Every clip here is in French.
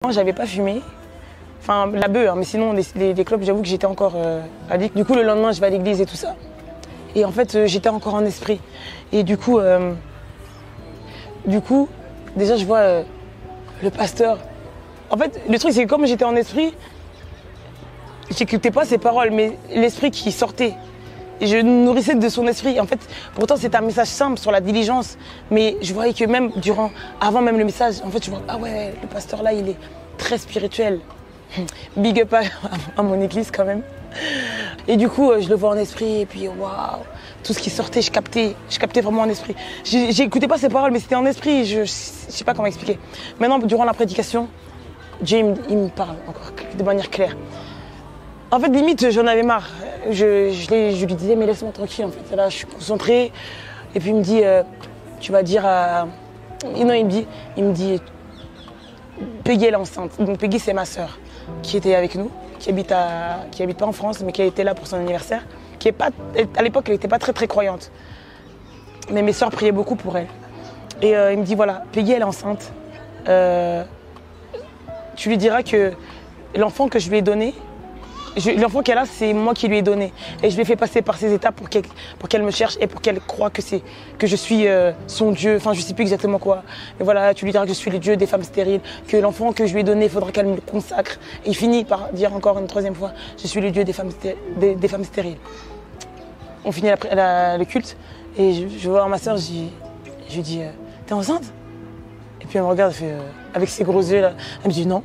Moi, j'avais pas fumé, enfin la beuh, hein, mais sinon les clopes, j'avoue que j'étais encore addict. Du coup, le lendemain, je vais à l'église et tout ça. Et en fait, j'étais encore en esprit. Et du coup, déjà, je vois le pasteur. En fait, le truc, c'est que comme j'étais en esprit, j'écoutais pas ses paroles, mais l'esprit qui sortait. Et je nourrissais de son esprit. En fait, pourtant, c'était un message simple sur la diligence. Mais je voyais que même avant même le message, en fait, je vois, ah ouais, le pasteur là, il est très spirituel. Big up à mon église quand même. Et du coup, je le vois en esprit. Et puis, waouh, tout ce qui sortait, je captais vraiment en esprit. J'écoutais pas ses paroles, mais c'était en esprit. Je sais pas comment expliquer. Maintenant, durant la prédication, Dieu, il me parle encore de manière claire. En fait, limite, j'en avais marre. Je lui disais, mais laisse-moi tranquille, en fait. Là, je suis concentrée. Et puis, il me dit, tu vas dire à... Et non, il me dit, Peggy, elle est enceinte. Donc, Peggy, c'est ma sœur qui était avec nous, qui habite pas en France, mais qui était là pour son anniversaire. À l'époque, elle n'était pas très, très croyante. Mais mes sœurs priaient beaucoup pour elle. Et il me dit, voilà, Peggy, elle est enceinte. Tu lui diras que l'enfant que je lui ai donné, l'enfant qu'elle a, c'est moi qui lui ai donné. Et je l'ai fait passer par ces étapes pour qu'elle me cherche et pour qu'elle croie que je suis son Dieu. Enfin, je ne sais plus exactement quoi. Mais voilà, tu lui diras que je suis le Dieu des femmes stériles, que l'enfant que je lui ai donné, il faudra qu'elle me le consacre. Et il finit par dire encore une troisième fois, je suis le Dieu des femmes stériles. On finit le culte et je vois ma soeur, je lui dis, t'es enceinte? Et puis elle me regarde, elle fait, avec ses gros yeux là, elle me dit non.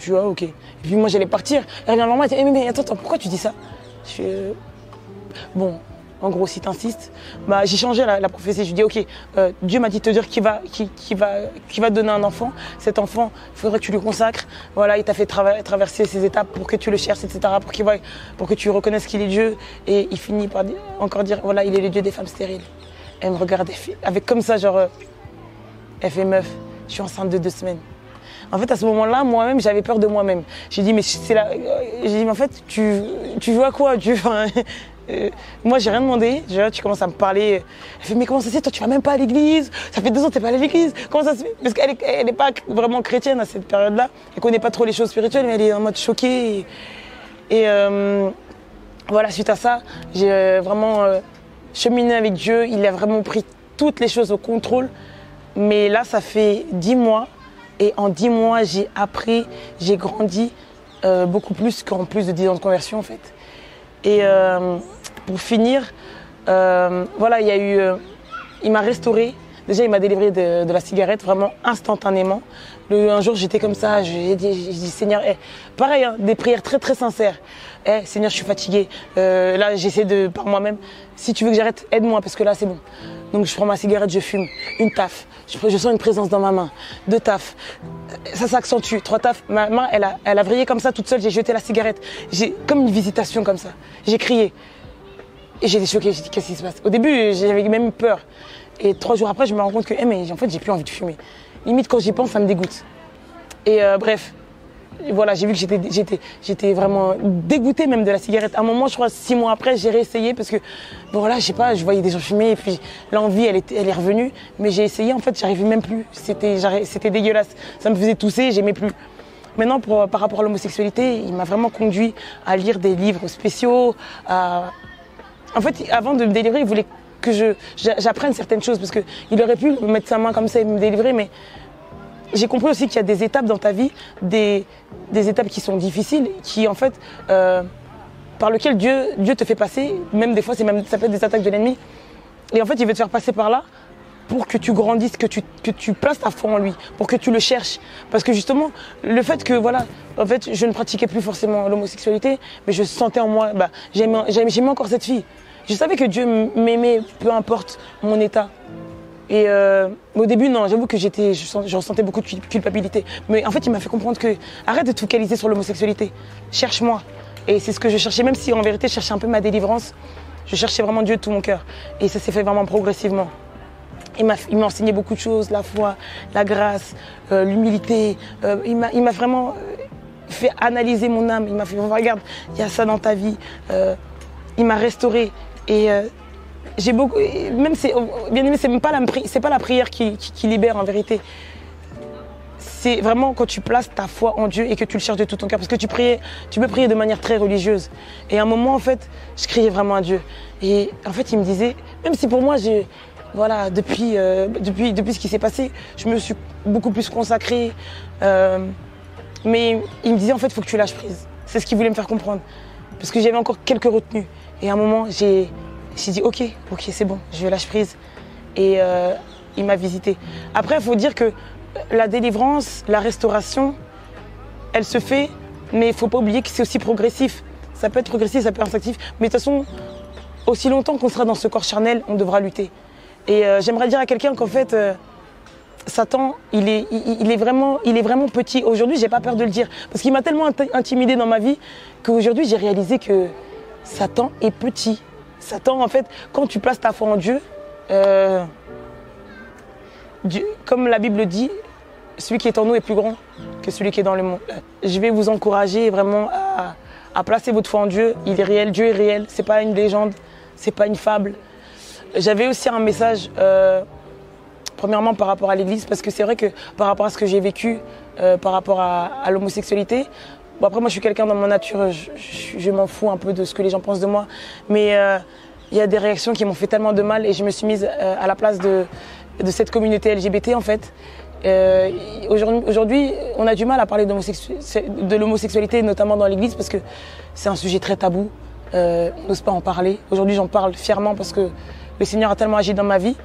Je dis, ah, ok. Et puis moi, j'allais partir. Elle revient vers moi, elle dit, mais attends, pourquoi tu dis ça? Je fais, bon, en gros, si t'insistes, bah, j'ai changé la prophétie. Je lui dis, ok, Dieu m'a dit de te dire qu'il va te donner un enfant. Cet enfant, il faudrait que tu lui consacres. Voilà, il t'a fait traverser ces étapes pour que tu le cherches, etc., pour que tu reconnaisses qu'il est Dieu. Et il finit par encore dire, voilà, il est le Dieu des femmes stériles. Elle me regarde, avec comme ça, genre, elle fait, meuf, je suis enceinte de 2 semaines. En fait, à ce moment-là, moi-même, j'avais peur de moi-même. J'ai dit, mais c'est là. J'ai dit, mais en fait, tu veux à quoi? Moi, j'ai rien demandé. Tu commences à me parler. Elle fait, mais comment ça se fait? Toi, tu vas même pas à l'église. Ça fait 2 ans que tu n'es pas allé à l'église. Comment ça se fait? Parce qu'elle n'est pas vraiment chrétienne à cette période-là. Elle connaît pas trop les choses spirituelles, mais elle est en mode choquée. Et voilà, suite à ça, j'ai vraiment cheminé avec Dieu. Il a vraiment pris toutes les choses au contrôle. Mais là, ça fait 10 mois. Et en 10 mois, j'ai appris, j'ai grandi beaucoup plus qu'en plus de 10 ans de conversion en fait. Et pour finir, voilà, il m'a restauré. Déjà, il m'a délivré de la cigarette vraiment instantanément. Un jour, j'étais comme ça, j'ai dit Seigneur, pareil, hein, des prières très très sincères. Seigneur, je suis fatiguée. Là, j'essaie par moi-même. Si tu veux que j'arrête, aide-moi parce que là, c'est bon. Donc, je prends ma cigarette, je fume. 1 taf. Je sens une présence dans ma main. 2 taf. Ça s'accentue. 3 taf. Ma main, elle a vrillé comme ça toute seule. J'ai jeté la cigarette. Comme une visitation comme ça. J'ai crié. Et j'étais choquée. J'ai dit, qu'est-ce qui se passe? Au début, j'avais même peur. Et 3 jours après, je me rends compte que, mais en fait, j'ai plus envie de fumer. Limite, quand j'y pense, ça me dégoûte. Et bref, voilà, j'ai vu que j'étais vraiment dégoûtée même de la cigarette. À un moment, je crois, 6 mois après, j'ai réessayé parce que, bon, voilà, je sais pas, je voyais des gens fumer et puis l'envie, elle est revenue. Mais j'ai essayé, en fait, j'arrivais même plus. C'était dégueulasse. Ça me faisait tousser, j'aimais plus. Maintenant, par rapport à l'homosexualité, il m'a vraiment conduit à lire des livres spéciaux. En fait, avant de me délivrer, il voulait que j'apprenne certaines choses parce qu'il aurait pu me mettre sa main comme ça et me délivrer, mais j'ai compris aussi qu'il y a des étapes dans ta vie, des étapes qui sont difficiles, qui en fait, par lesquelles Dieu te fait passer, même des fois ça peut être des attaques de l'ennemi, et en fait il veut te faire passer par là pour que tu grandisses, que tu places ta foi en lui, pour que tu le cherches. Parce que justement, le fait que voilà, en fait je ne pratiquais plus forcément l'homosexualité, mais je sentais en moi, j'aimais encore cette fille. Je savais que Dieu m'aimait, peu importe mon état. Et au début, non, j'avoue que je ressentais beaucoup de culpabilité. Mais en fait, il m'a fait comprendre que arrête de te focaliser sur l'homosexualité. Cherche-moi. Et c'est ce que je cherchais, même si en vérité, je cherchais un peu ma délivrance. Je cherchais vraiment Dieu de tout mon cœur. Et ça s'est fait vraiment progressivement. Il m'a enseigné beaucoup de choses, la foi, la grâce, l'humilité. Il m'a vraiment fait analyser mon âme. Il m'a fait, regarde, il y a ça dans ta vie. Il m'a restauré. Et j'ai beaucoup, même bien aimé, c'est pas la prière qui libère en vérité. c'est vraiment quand tu places ta foi en Dieu et que tu le cherches de tout ton cœur. Parce que tu peux prier de manière très religieuse. Et à un moment, en fait, je criais vraiment à Dieu. Et en fait, il me disait, même si pour moi, voilà, depuis ce qui s'est passé, je me suis beaucoup plus consacrée. Mais il me disait, en fait, il faut que tu lâches prise. C'est ce qu'il voulait me faire comprendre. Parce que j'avais encore quelques retenues. Et à un moment, j'ai dit, ok, c'est bon, je lâche prise. Et il m'a visité. Après, il faut dire que la délivrance, la restauration, elle se fait, mais il ne faut pas oublier que c'est aussi progressif. Ça peut être progressif, ça peut être instinctif. Mais de toute façon, aussi longtemps qu'on sera dans ce corps charnel, on devra lutter. Et j'aimerais dire à quelqu'un qu'en fait, Satan, il est vraiment petit. Aujourd'hui, je n'ai pas peur de le dire. Parce qu'il m'a tellement intimidé dans ma vie qu'aujourd'hui, j'ai réalisé que Satan est petit. Satan, en fait, quand tu places ta foi en Dieu, comme la Bible dit, celui qui est en nous est plus grand que celui qui est dans le monde. Je vais vous encourager vraiment à placer votre foi en Dieu. Il est réel, Dieu est réel. Ce n'est pas une légende, ce n'est pas une fable. J'avais aussi un message, premièrement par rapport à l'église, parce que c'est vrai que par rapport à ce que j'ai vécu, par rapport à l'homosexualité, bon, après moi je suis quelqu'un dans mon nature, je m'en fous un peu de ce que les gens pensent de moi, mais il y a des réactions qui m'ont fait tellement de mal et je me suis mise à la place de cette communauté LGBT en fait. Aujourd'hui, on a du mal à parler de l'homosexualité, notamment dans l'église, parce que c'est un sujet très tabou. On n'ose pas en parler. Aujourd'hui, j'en parle fièrement parce que le Seigneur a tellement agi dans ma vie.